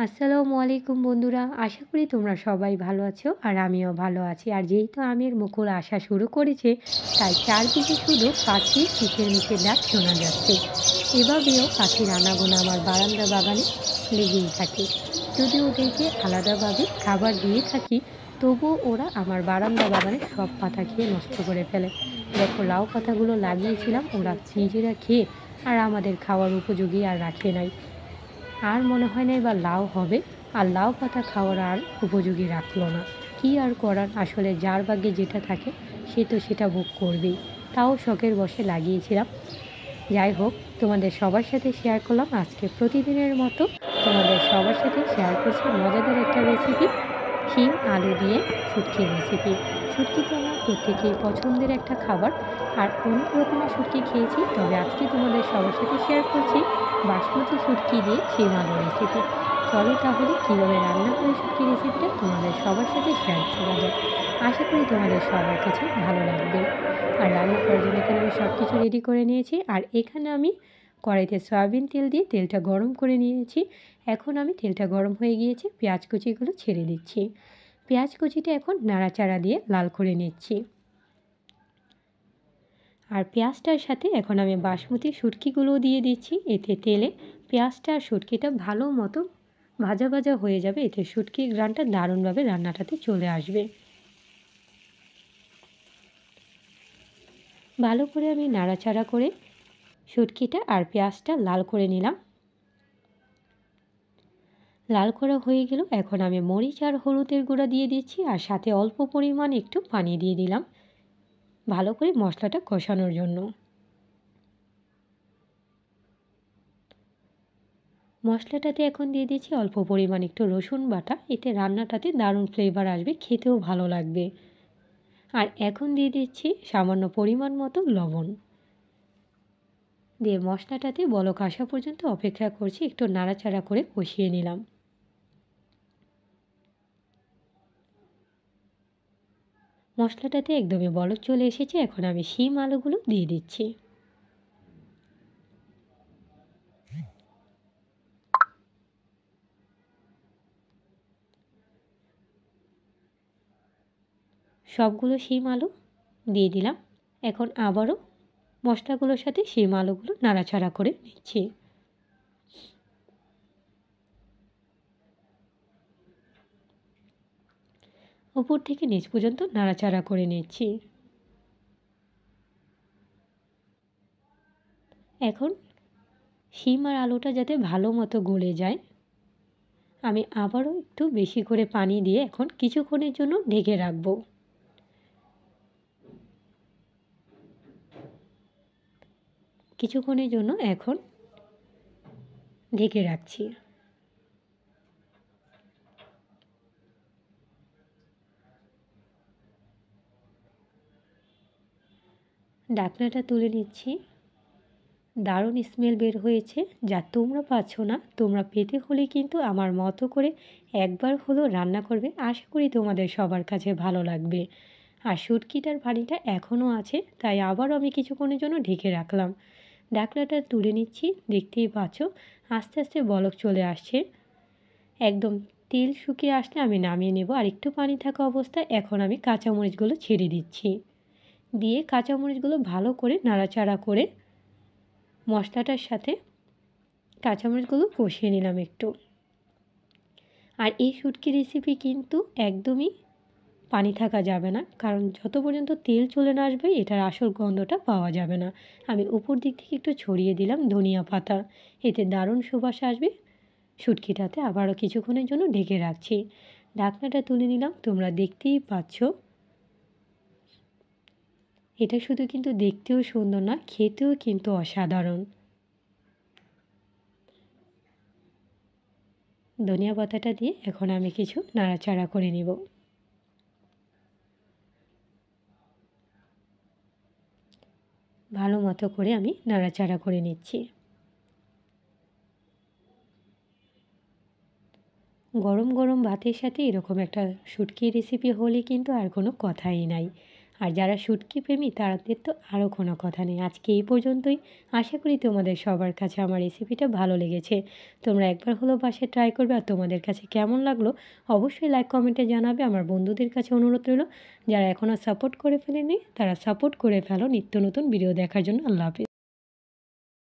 আসসালামু আলাইকুম বন্ধুরা, আশা করি তোমরা সবাই ভালো আছো আর আমিও ভালো আছি। আর যেহেতু আমের মুকুল আসা শুরু করেছে, তাই চারদিকে শুধু পাখির কিচিরমিচির ডাক শোনা যাচ্ছে। এভাবেও পাখির আনাগোনা আমার বারান্দা বাগানে লেগেই থাকে। যদিও ওদেরকে আলাদাভাবে খাবার দিয়ে থাকি, তবুও ওরা আমার বারান্দা বাগানে সব পাতা খেয়ে নষ্ট করে ফেলে। দেখো, লাউ পাতাগুলো লাগিয়েছিলাম, ওরা নিজেরা খেয়ে আর আমাদের খাওয়ার উপযোগী আর রাখে নাই। আর মনে হয় না এবার লাউ হবে। আর লাউ পাতা খাওয়ার আর উপযোগী রাখলো না। কি আর করার, আসলে যার ভাগ্যে যেটা থাকে সে তো সেটা ভোগ করবেই। তাও শখের বশে লাগিয়েছিলাম। যাই হোক, তোমাদের সবার সাথে শেয়ার করলাম আজকে প্রতিদিনের মতো। তোমাদের সবার সাথে শেয়ার করছি মজাদার একটা রেসিপি, শিম আলু দিয়ে শুটকির রেসিপি। শুটকি তো আমার প্রত্যেকেই পছন্দের একটা খাবার, আর অনেক রকমের শুটকি খেয়েছি, তবে আজকে তোমাদের সবার সাথে শেয়ার করছি বাসমতি শুটকি দিয়ে শিম আলু রেসিপি। চলো তাহলে কীভাবে রান্না করে শুটকি রেসিপিটা তোমাদের সবার সাথে শেয়ার করা যায়। আশা করি তোমাদের সবার কাছে ভালো লাগবে। আর রান্না করার জন্য এখানে আমি সব কিছু রেডি করে নিয়েছি। আর এখানে আমি কড়াইতে সয়াবিন তেল দিয়ে তেলটা গরম করে নিয়েছি। এখন আমি তেলটা গরম হয়ে গিয়েছে, পেঁয়াজ কুচিগুলো ছেড়ে দিচ্ছি। পেঁয়াজ কুচিটা এখন নাড়াচাড়া দিয়ে লাল করে নিচ্ছি। আর পেঁয়াজটার সাথে এখন আমি বাসমতি শুটকিগুলোও দিয়ে দিচ্ছি। এতে তেলে পেঁয়াজটা আর শুটকিটা ভালো মতো ভাজা ভাজা হয়ে যাবে। এতে শুটকির ঘ্রাণটা দারুণভাবে রান্নাটাতে চলে আসবে। ভালো করে আমি নাড়াচাড়া করে শুটকিটা আর পেঁয়াজটা লাল করে নিলাম। লাল করা হয়ে গেল। এখন আমি মরিচ আর হলুদের গুঁড়া দিয়ে দিচ্ছি, আর সাথে অল্প পরিমাণ একটু পানি দিয়ে দিলাম ভালো করে মশলাটা কষানোর জন্য। মশলাটাতে এখন দিয়ে দিচ্ছি অল্প পরিমাণ একটু রসুন বাটা। এতে রান্নাটাতে দারুণ ফ্লেভার আসবে, খেতেও ভালো লাগবে। আর এখন দিয়ে দিচ্ছি সামান্য পরিমাণ মতো লবণ দিয়ে মশলাটাতে বলক আসা পর্যন্ত অপেক্ষা করছি। একটু নাড়াচাড়া করে কষিয়ে নিলাম। মশলাটাতে একদমই বলক চলে এসেছে। এখন আমি শিম আলুগুলো দিয়ে দিচ্ছি। সবগুলো শিম আলু দিয়ে দিলাম। এখন আবারও মশলাগুলোর সাথে শিম আলুগুলো নাড়াচাড়া করে নিচ্ছি। উপর থেকে নিচ পর্যন্ত নাড়াচাড়া করে নিচ্ছি। এখন শিম আর আলুটা যাতে ভালো মতো গলে যায়, আমি আবারও একটু বেশি করে পানি দিয়ে এখন কিছুক্ষণের জন্য ঢেকে রাখবো। কিছুক্ষণের জন্য এখন ঢেকে রাখছি। ঢাকনাটা তুলে নিচ্ছি। দারুণ স্মেল বের হয়েছে। যা তোমরা পাচ্ছ না, তোমরা পেতে হলে কিন্তু আমার মতো করে একবার হলেও রান্না করবে। আশা করি তোমাদের সবার কাছে ভালো লাগবে। আর শুটকিটার পানিটা এখনও আছে, তাই আবারও আমি কিছুক্ষণের জন্য ঢেকে রাখলাম। ঢাকনাটা তুলে নিচ্ছি। দেখতেই পাচ্ছ আস্তে আস্তে বলক চলে আসছে। একদম তেল শুকিয়ে আসলে আমি নামিয়ে নেব। আর একটু পানি থাকা অবস্থায় এখন আমি কাঁচামরিচগুলো ছেড়ে দিচ্ছি। দিয়ে কাঁচামরিচগুলো ভালো করে নাড়াচাড়া করে মশলাটার সাথে কাঁচামরিচগুলো কষিয়ে নিলাম একটু। আর এই শুটকি রেসিপি কিন্তু একদমই পানি থাকা যাবে না, কারণ যত পর্যন্ত তেল চলে না আসবে এটার আসল গন্ধটা পাওয়া যাবে না। আমি উপর দিক থেকে একটু ছড়িয়ে দিলাম ধনিয়া পাতা। এতে দারুণ সুবাস আসবে শুটকিটাতে। আবারও কিছুক্ষণের জন্য ঢেকে রাখছি। ঢাকনাটা তুলে নিলাম। তোমরা দেখতেই পাচ্ছ এটা শুধু কিন্তু দেখতেও সুন্দর না, খেতেও কিন্তু অসাধারণ। ধনিয়া পাতাটা দিয়ে এখন আমি কিছু নাড়াচাড়া করে নিব। ভালো মতো করে আমি নাড়াচাড়া করে নিচ্ছি। গরম গরম ভাতের সাথে এরকম একটা শুটকির রেসিপি হলে কিন্তু আর কোনো কথাই নাই। আর যারা শুটকি প্রেমী তাদের তো আরও কোনো কথা নেই। আজকে এই পর্যন্তই। আশা করি তোমাদের সবার কাছে আমার রেসিপিটা ভালো লেগেছে। তোমরা একবার হলেও বাসায় ট্রাই করবে। আর তোমাদের কাছে কেমন লাগলো অবশ্যই লাইক কমেন্টে জানাবে। আমার বন্ধুদের কাছে অনুরোধ রইল, যারা এখনও সাপোর্ট করে ফেলেনি তারা সাপোর্ট করে ফেলো নিত্য নতুন ভিডিও দেখার জন্য। আল্লাহ হাফেজ।